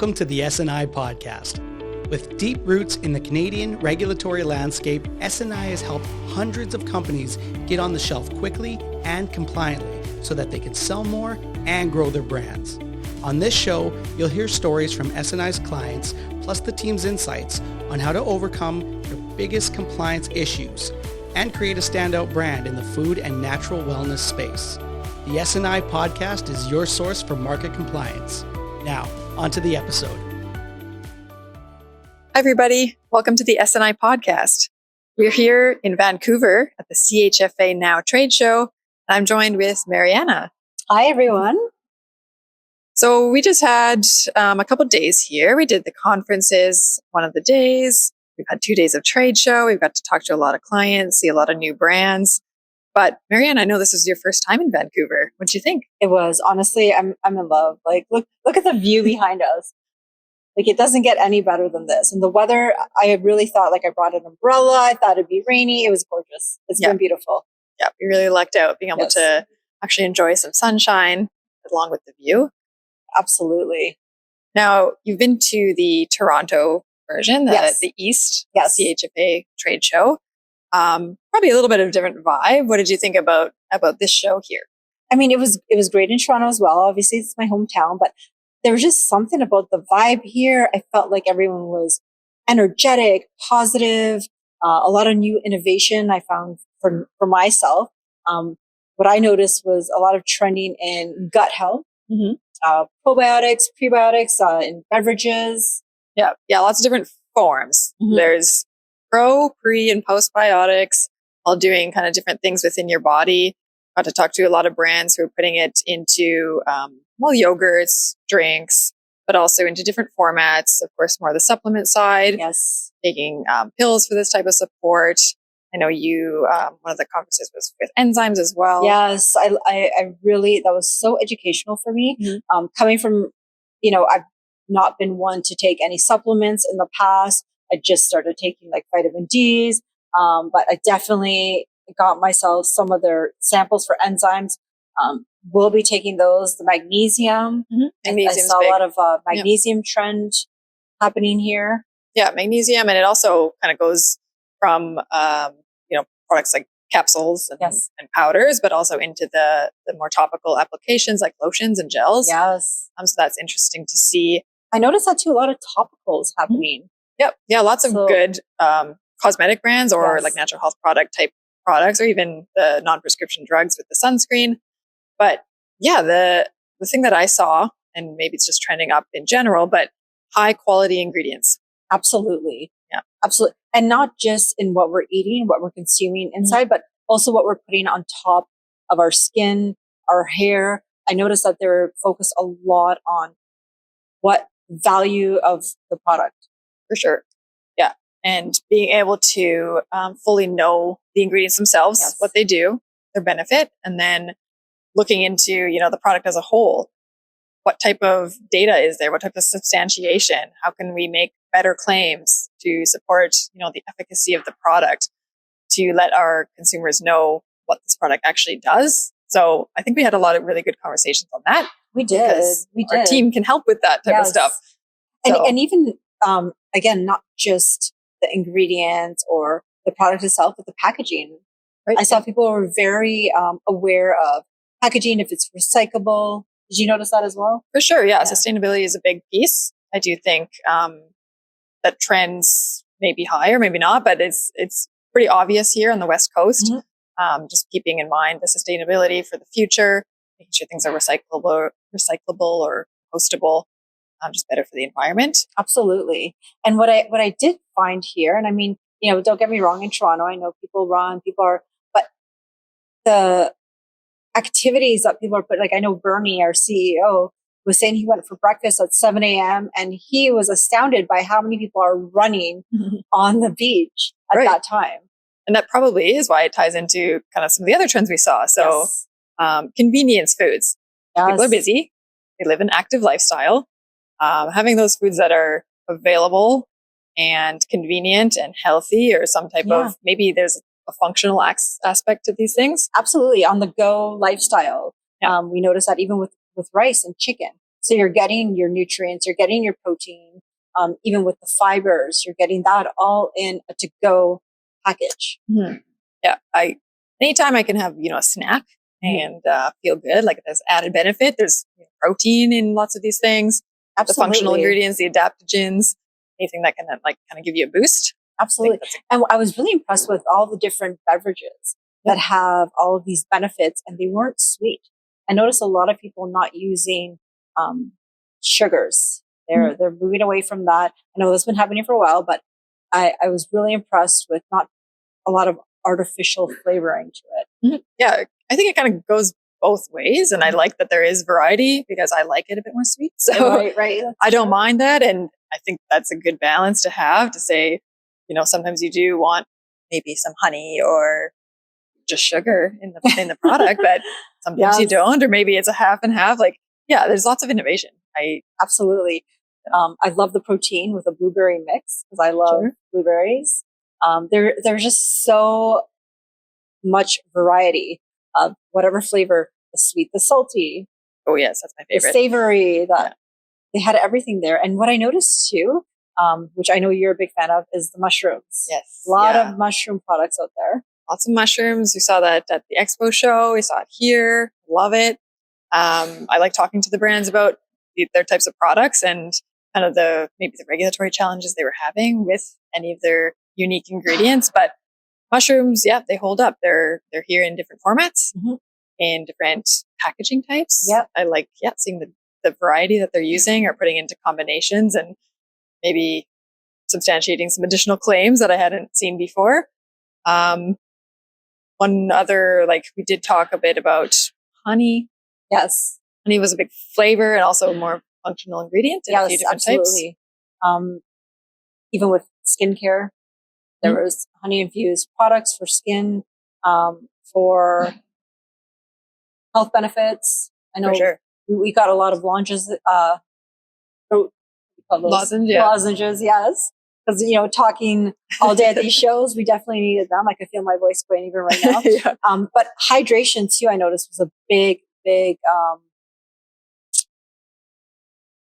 Welcome to the S&I podcast. With deep roots in the Canadian regulatory landscape, S&I has helped hundreds of companies get on the shelf quickly and compliantly so that they can sell more and grow their brands. On this show, you'll hear stories from S&I's clients, plus the team's insights on how to overcome their biggest compliance issues and create a standout brand in the food and natural wellness space. The S&I podcast is your source for market compliance. Now, on to the episode. Hi, everybody. Welcome to the S&I podcast. We're here in Vancouver at the CHFA Now trade show. I'm joined with Mirjana. Hi, everyone. So we just had a couple of days here. We did the conferences one of the days. We've had 2 days of trade show. We've got to talk to a lot of clients, see a lot of new brands. But Mirjana, I know this is your first time in Vancouver. What did you think? It was, honestly, I'm in love. Like, look at the view behind us. Like, it doesn't get any better than this. And the weather, I really thought, like, I brought an umbrella. I thought it'd be rainy. It was gorgeous. It's been beautiful. Yeah, we really lucked out being able to actually enjoy some sunshine along with the view. Absolutely. Now, you've been to the Toronto version, the East CHFA trade show. Probably a little bit of a different vibe. What did you think about this show here? I mean, it was great in Toronto as well. Obviously, it's my hometown, but there was just something about the vibe here. I felt like everyone was energetic, positive, a lot of new innovation I found for myself. What I noticed was a lot of trending in gut health, probiotics, prebiotics, in beverages. Yeah, lots of different forms. Mm-hmm. There's pro, pre, and postbiotics, all doing kind of different things within your body. Got to talk to a lot of brands who are putting it into, yogurts, drinks, but also into different formats. Of course, more the supplement side. Yes. Taking pills for this type of support. I know you, one of the conferences was with enzymes as well. Yes, I really, that was so educational for me. Mm-hmm. Coming from, I've not been one to take any supplements in the past. I just started taking like vitamin D's, but I definitely got myself some of their samples for enzymes. We'll be taking those, the magnesium. Mm-hmm. I saw a lot of magnesium trend happening here. Yeah, magnesium. And it also kind of goes from, products like capsules and powders, but also into the more topical applications like lotions and gels. Yes. So that's interesting to see. I noticed that too, a lot of topicals happening. Yep. Yeah, lots of good cosmetic brands or like natural health product type products, or even the non-prescription drugs with the sunscreen. But yeah, the thing that I saw, and maybe it's just trending up in general, but high quality ingredients. Absolutely. Yeah. Absolutely. And not just in what we're eating, what we're consuming inside, but also what we're putting on top of our skin, our hair. I noticed that they're focused a lot on what value of the product. For sure. Yeah. And being able to fully know the ingredients themselves, what they do, their benefit, and then looking into, the product as a whole. What type of data is there? What type of substantiation? How can we make better claims to support, the efficacy of the product, to let our consumers know what this product actually does? So I think we had a lot of really good conversations on that. We did. Our team can help with that type of stuff. And even, again, not just the ingredients or the product itself, but the packaging. Right. I saw people were very aware of packaging, if it's recyclable. Did you notice that as well? For sure. Yeah. Sustainability is a big piece. I do think that trends may be high or maybe not, but it's pretty obvious here on the West Coast. Mm-hmm. Just keeping in mind the sustainability for the future, making sure things are recyclable or compostable, just better for the environment. Absolutely. And what I did find here, and I mean, don't get me wrong, in Toronto, I know people are, but the activities that people are putting, like I know Bernie, our CEO, was saying he went for breakfast at 7 a.m. and he was astounded by how many people are running on the beach at that time. And that probably is why it ties into kind of some of the other trends we saw. So convenience foods. People are busy. They live an active lifestyle. Having those foods that are available and convenient and healthy, or some type of, maybe there's a functional aspect to these things. Absolutely. On the go lifestyle. Yeah. We notice that even with rice and chicken. So you're getting your nutrients, you're getting your protein, even with the fibers, you're getting that all in a to-go package. Mm-hmm. Yeah. Anytime I can have, a snack and feel good, like there's added benefit. There's protein in lots of these things, Absolutely. the functional ingredients, the adaptogens, anything that can kind of give you a boost. Absolutely. And I was really impressed with all the different beverages that have all of these benefits, and they weren't sweet. I noticed a lot of people not using sugars. They're moving away from that. I know that's been happening for a while, but I was really impressed with not a lot of artificial flavoring to it. Mm-hmm. Yeah, I think it kind of goes both ways, and I like that there is variety because I like it a bit more sweet. So right. I don't mind that, and I think that's a good balance to have, to say, sometimes you do want maybe some honey or just sugar in the product, but sometimes you don't, or maybe it's a half and half. There's lots of innovation. Absolutely. I love the protein with a blueberry mix because I love blueberries. There's just so much variety of whatever flavor, the sweet, the salty. Oh yes, that's my favorite. The savory, they had everything there. And what I noticed too, which I know you're a big fan of, is the mushrooms. Yes. A lot of mushroom products out there. Lots of mushrooms. We saw that at the expo show. We saw it here. Love it. I like talking to the brands about their types of products and kind of maybe the regulatory challenges they were having with any of their unique ingredients. But mushrooms, they hold up. They're here in different formats, in different packaging types. Yep. I like seeing the variety that they're using or putting into combinations, and maybe substantiating some additional claims that I hadn't seen before. One other, we did talk a bit about honey. Yes. Honey was a big flavor and also a more functional ingredient in a few different absolutely. Types. Even with skincare, there was honey infused products for skin, for health benefits. I know for sure. we got a lot of lozenges, lozenges, yes. Because, talking all day at these shows, we definitely needed them. I could feel my voice going even right now. But hydration too, I noticed, was a big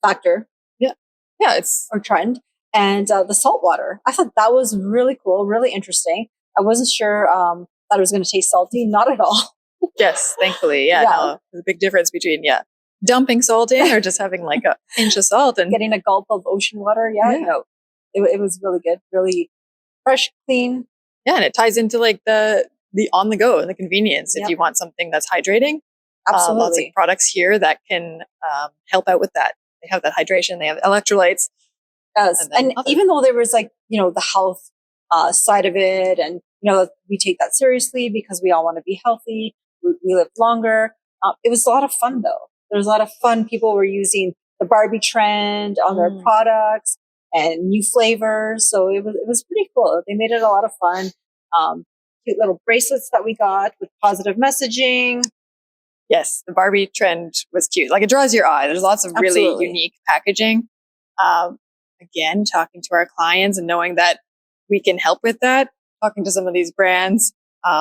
factor. Yeah, it's or trend. And the salt water, I thought that was really cool, really interesting. I wasn't sure that it was going to taste salty. Not at all. Yes, thankfully. No, there's a big difference between dumping salt in or just having a pinch of salt and getting a gulp of ocean water. No, it was really good, really fresh, clean. Yeah, and it ties into the on the go and the convenience. If you want something that's hydrating, absolutely, lots of products here that can help out with that. They have that hydration. They have electrolytes. Yes, and even though there was the health side of it, and we take that seriously because we all want to be healthy. We live longer. It was a lot of fun though. There was a lot of fun. People were using the Barbie trend on their products and new flavors. So it was pretty cool. They made it a lot of fun. Cute little bracelets that we got with positive messaging. Yes, the Barbie trend was cute. It draws your eye. There's lots of really unique packaging. Again, talking to our clients and knowing that we can help with that. Talking to some of these brands,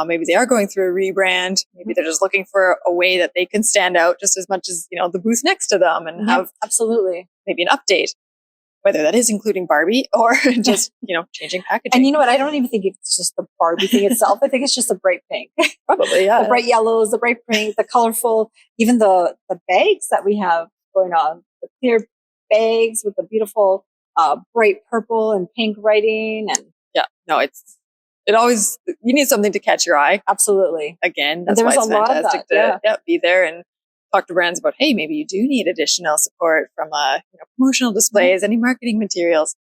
maybe they are going through a rebrand. Maybe they're just looking for a way that they can stand out just as much as the booth next to them, and have maybe an update. Whether that is including Barbie or just, changing packaging. And you know what? I don't even think it's just the Barbie thing itself. I think it's just a bright pink. Probably, yeah. The bright yellows, the bright pink, the colorful, even the bags that we have going on. The clear bags with the beautiful bright purple and pink writing. And it always, you need something to catch your eye. Absolutely. Again, that's why it's fantastic to be there and talk to brands about, hey, maybe you do need additional support from promotional displays, any marketing materials.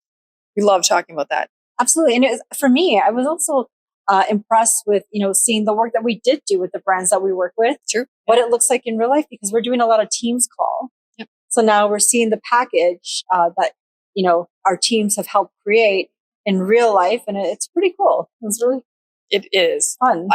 We love talking about that. Absolutely. And for me, I was also impressed with, seeing the work that we did do with the brands that we work with. True. What it looks like in real life, because we're doing a lot of Teams call. Yep. So now we're seeing the package that, our teams have helped create in real life. And it's pretty cool. It is fun.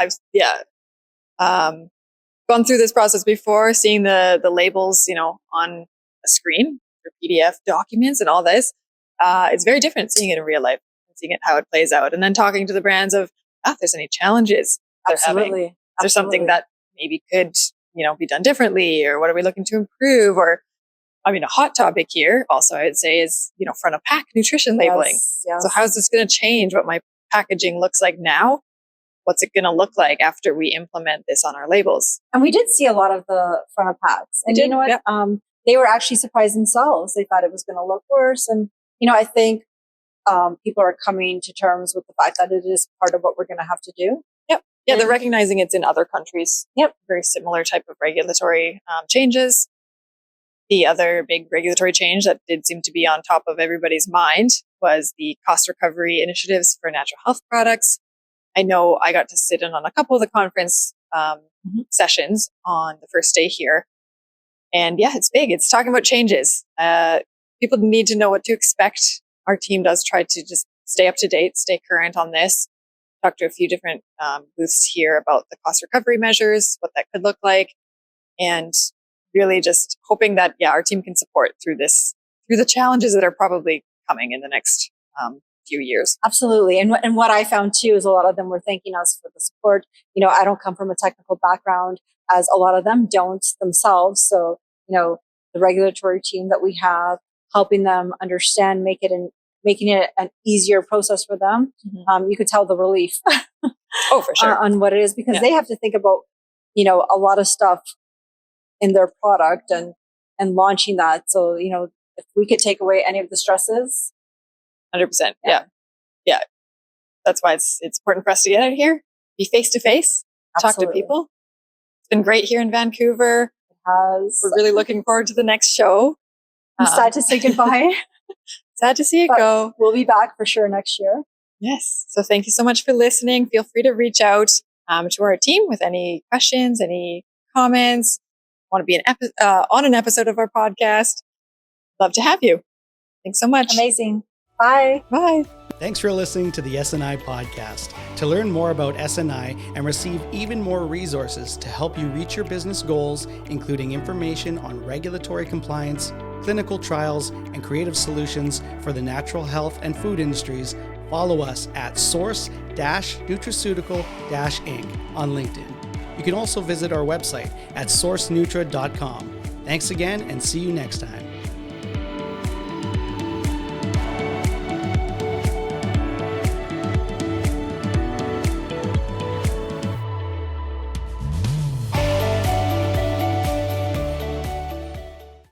Gone through this process before, seeing the labels, on a screen for PDF documents and all this. It's very different seeing it in real life, seeing it how it plays out, and then talking to the brands of if there's any challenges they're having. Is there something that maybe could be done differently, or what are we looking to improve, or I mean, a hot topic here also, I would say, is, front of pack nutrition labeling. Yes. So how's this going to change what my packaging looks like now? What's it going to look like after we implement this on our labels? And we did see a lot of the front of packs. And you know what? Yeah. They were actually surprised themselves. They thought it was going to look worse. And, I think people are coming to terms with the fact that it is part of what we're going to have to do. Yep. Yeah, they're recognizing it's in other countries. Yep. Very similar type of regulatory changes. The other big regulatory change that did seem to be on top of everybody's mind was the cost recovery initiatives for natural health products. I know I got to sit in on a couple of the conference sessions on the first day here. And yeah, it's big. It's talking about changes. People need to know what to expect. Our team does try to just stay up to date, stay current on this. Talked to a few different booths here about the cost recovery measures, what that could look like, and really just hoping that, our team can support through the challenges that are probably coming in the next few years. Absolutely. And what I found too is a lot of them were thanking us for the support. I don't come from a technical background, as a lot of them don't themselves. So, the regulatory team that we have, helping them understand, making it an easier process for them. You could tell the relief Oh, for sure. on what it is, because they have to think about, a lot of stuff in their product and launching that. So, if we could take away any of the stresses. 100%. Yeah. That's why it's important for us to get out here, be face to face, talk to people. It's been great here in Vancouver. We're really looking forward to the next show. I'm sad to say goodbye. Sad to see it go. We'll be back for sure next year. Yes. So thank you so much for listening. Feel free to reach out to our team with any questions, any comments. Want to be on an episode of our podcast? Love to have you. Thanks so much. Amazing. Bye. Bye. Thanks for listening to the SNI podcast. To learn more about SNI and receive even more resources to help you reach your business goals, including information on regulatory compliance, clinical trials, and creative solutions for the natural health and food industries, follow us at Source-Nutraceutical Inc. on LinkedIn. You can also visit our website at sourcenutra.com. Thanks again, and see you next time.